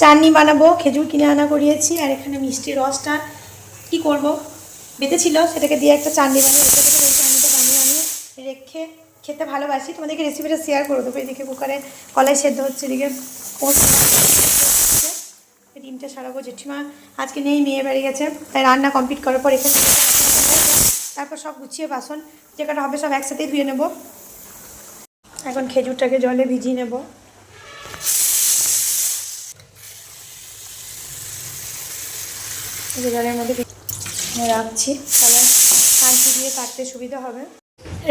চাটনি বানাবো, খেজুর কিনে আনা করিয়েছি। আর এখানে মিষ্টি রসটা কি করব, বেঁচেছিল সেটাকে দিয়ে একটা চাটনি বানিয়ে রেখেছি। এই চাটনিটা বানিয়ে আমি রেখে খেতে ভালোবাসি। তোমাদেরকে রেসিপিটা শেয়ার করে দেবো। এদিকে কুকারে কলাই সেদ্ধ হচ্ছে, এদিকে ডিমটা সারাবো। জেঠিমা আজকে নেই, মেয়ে বাড়ি গেছে, তাই রান্না কমপ্লিট করার পর এখানে তারপর সব গুছিয়ে বাসন যে কটা হবে সব একসাথেই ধুয়ে নেব। এখন খেজুরটাকে জলে ভিজিয়ে নেব। জলের মধ্যে রাখছি, তাহলে আঁচড়ি দিয়ে কাটতে সুবিধা হবে।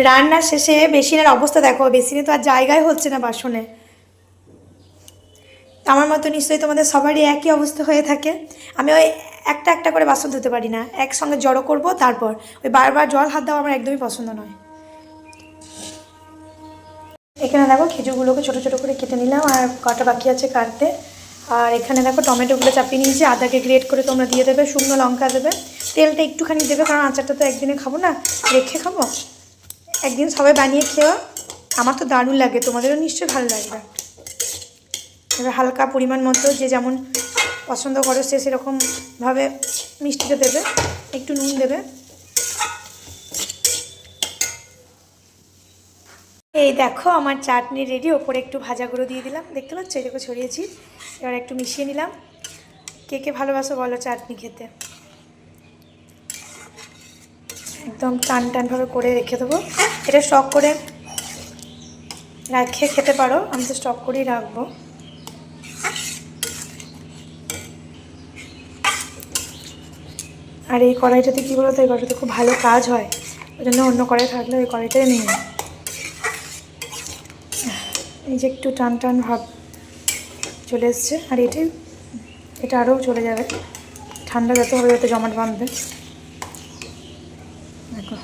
রান্নার শেষে বেসিনের অবস্থা দেখো, বেসিনে তো আর জায়গায় হচ্ছে না বাসনে। আমার মতো নিশ্চয়ই তোমাদের সবারই একই অবস্থা হয়ে থাকে। আমি ওই একটা একটা করে বাসন ধুতে পারি না, একসঙ্গে জড়ো করব, তারপর ওই বারবার জল হাত দেওয়া আমার একদমই পছন্দ নয়। এখানে দেখো খেজুরগুলোকে ছোটো ছোটো করে কেটে নিলাম, আর কটা বাকি আছে কাটতে। আর এখানে দেখো টমেটোগুলো চাপিয়ে নিয়েছি, আদাকে গ্রেট করে তোমরা দিয়ে দেবে, শুকনো লঙ্কা দেবে, তেলটা একটুখানি দেবে, কারণ আচারটা তো একদিনে খাবো না, রেখে খাবো। একদিন সবাই বানিয়ে খেও, আমার তো দারুণ লাগে, তোমাদেরও নিশ্চয়ই ভালো লাগবে। এবার হালকা পরিমাণ মতো যে যেমন পছন্দ করো সে সেরকমভাবে মিষ্টিটা দেবে, একটু নুন দেবে। এই দেখো আমার চাটনি রেডি। ওপরে একটু ভাজা গুঁড়ো দিয়ে দিলাম, দেখতে পাচ্ছ, এটাকে ছড়িয়েছি। এবার একটু মিশিয়ে নিলাম। কে কে ভালোবাসো বলো চাটনি খেতে। একদম টান টানভাবে করে রেখে দেবো। এটা স্টক করে রেখে খেতে পারো, আমি তো স্টক করেই রাখবো। আর এই কড়াইটাতে কী বলো তো, এই কড়াইটাতে খুব ভালো কাজ হয়, ওই জন্য অন্য কড়াই থাকলে ওই কড়াইটাই নিই। এই যে একটু টান টান ভাব চলে এসছে, আর এটা আরও চলে যাবে, ঠান্ডা যত হবে যত জমাট বাঁধবে। দেখো